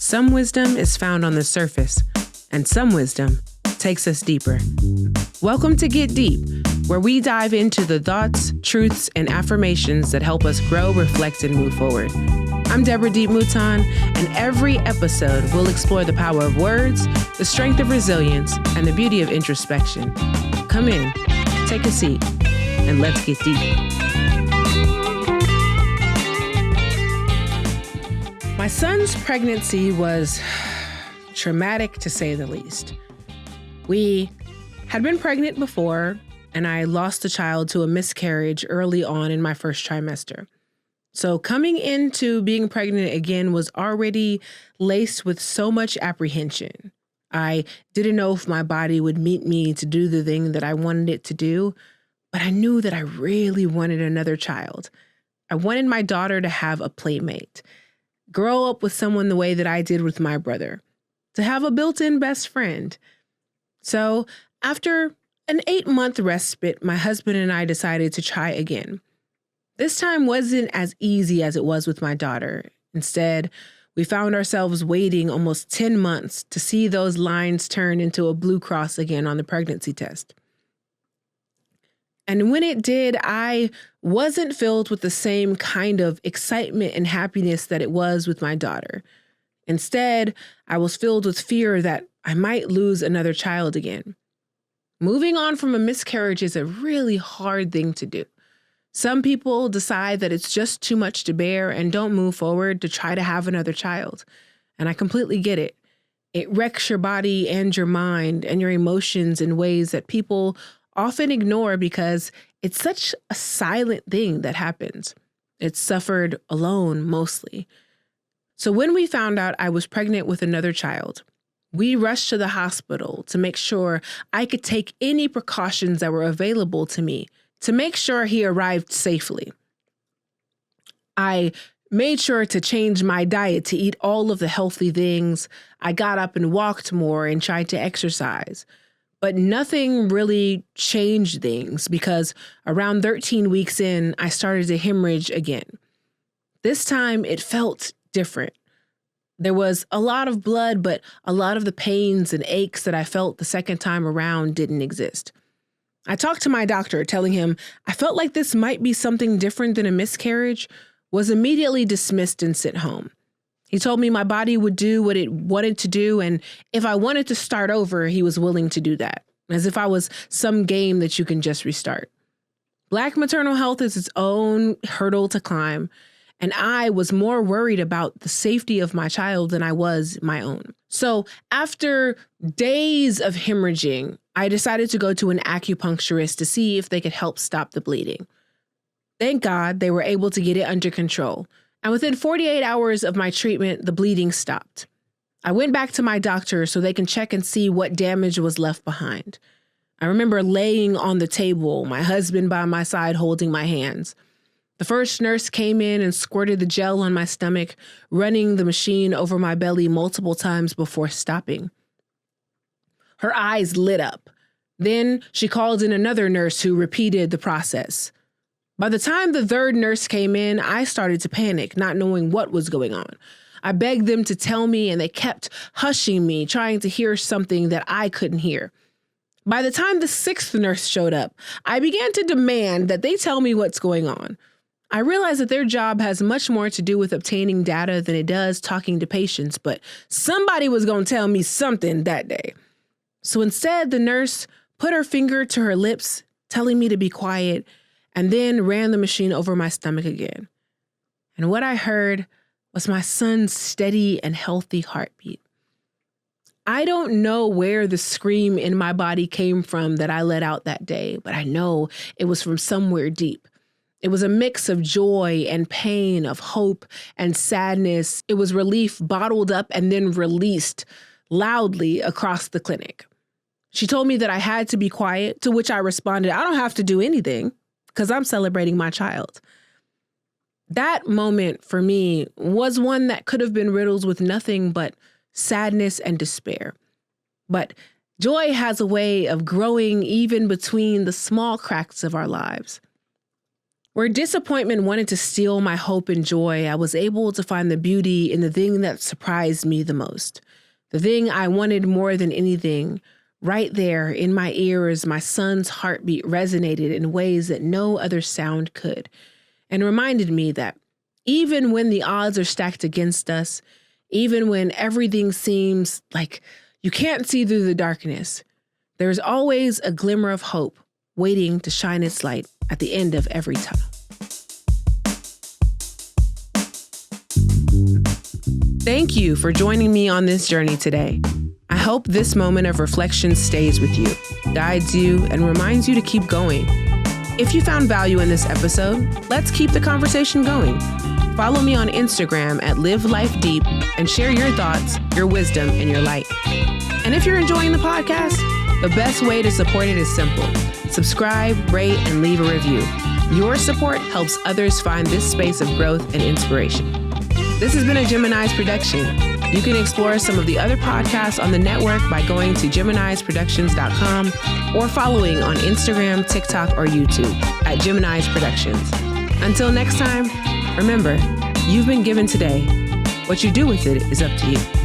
Some wisdom is found on the surface, and some wisdom takes us deeper. Welcome to Get Deep, where we dive into the thoughts, truths, and affirmations that help us grow, reflect, and move forward. I'm Deborah D.E.E.P, Mouton, and every episode we'll explore the power of words, the strength of resilience, and the beauty of introspection. Come in, take a seat, and let's get deep. My son's pregnancy was traumatic, to say the least. We had been pregnant before, and I lost a child to a miscarriage early on in my first trimester. So coming into being pregnant again was already laced with so much apprehension. I didn't know if my body would meet me to do the thing that I wanted it to do, but I knew that I really wanted another child. I wanted my daughter to have a playmate, grow up with someone the way that I did with my brother, to have a built-in best friend. So after an 8-month respite, my husband and I decided to try again. This time wasn't as easy as it was with my daughter. Instead, we found ourselves waiting almost 10 months to see those lines turn into a blue cross again on the pregnancy test. And when it did, I wasn't filled with the same kind of excitement and happiness that it was with my daughter. Instead, I was filled with fear that I might lose another child again. Moving on from a miscarriage is a really hard thing to do. Some people decide that it's just too much to bear and don't move forward to try to have another child. And I completely get it. It wrecks your body and your mind and your emotions in ways that people often ignore because it's such a silent thing that happens. It's suffered alone mostly. So when we found out I was pregnant with another child, we rushed to the hospital to make sure I could take any precautions that were available to me to make sure he arrived safely. I made sure to change my diet to eat all of the healthy things. I got up and walked more and tried to exercise. But nothing really changed things because around 13 weeks in, I started to hemorrhage again. This time it felt different. There was a lot of blood, but a lot of the pains and aches that I felt the second time around didn't exist. I talked to my doctor, telling him I felt like this might be something different than a miscarriage, was immediately dismissed and sent home. He told me my body would do what it wanted to do, and if I wanted to start over, he was willing to do that, as if I was some game that you can just restart. Black maternal health is its own hurdle to climb, and I was more worried about the safety of my child than I was my own. So after days of hemorrhaging, I decided to go to an acupuncturist to see if they could help stop the bleeding. Thank God they were able to get it under control. And within 48 hours of my treatment, the bleeding stopped. I went back to my doctor so they can check and see what damage was left behind. I remember laying on the table, my husband by my side holding my hands. The first nurse came in and squirted the gel on my stomach, running the machine over my belly multiple times before stopping. Her eyes lit up. Then she called in another nurse who repeated the process. By the time the third nurse came in, I started to panic, not knowing what was going on. I begged them to tell me, and they kept hushing me, trying to hear something that I couldn't hear. By the time the sixth nurse showed up, I began to demand that they tell me what's going on. I realized that their job has much more to do with obtaining data than it does talking to patients, but somebody was going to tell me something that day. So instead, the nurse put her finger to her lips, telling me to be quiet, and then ran the machine over my stomach again. And what I heard was my son's steady and healthy heartbeat. I don't know where the scream in my body came from that I let out that day, but I know it was from somewhere deep. It was a mix of joy and pain, of hope and sadness. It was relief bottled up and then released loudly across the clinic. She told me that I had to be quiet, to which I responded, I don't have to do anything, because I'm celebrating my child. That moment for me was one that could have been riddled with nothing but sadness and despair. But joy has a way of growing even between the small cracks of our lives. Where disappointment wanted to steal my hope and joy, I was able to find the beauty in the thing that surprised me the most. The thing I wanted more than anything. Right there in my ears, my son's heartbeat resonated in ways that no other sound could, and reminded me that even when the odds are stacked against us, even when everything seems like you can't see through the darkness, there's always a glimmer of hope waiting to shine its light at the end of every tunnel. Thank you for joining me on this journey today. I hope this moment of reflection stays with you, guides you, and reminds you to keep going. If you found value in this episode, let's keep the conversation going. Follow me on Instagram at Live Life Deep and share your thoughts, your wisdom, and your light. And if you're enjoying the podcast, the best way to support it is simple. Subscribe, rate, and leave a review. Your support helps others find this space of growth and inspiration. This has been a Gemini's production. You can explore some of the other podcasts on the network by going to GeminisProductions.com or following on Instagram, TikTok, or YouTube at Gemini's Productions. Until next time, remember, you've been given today. What you do with it is up to you.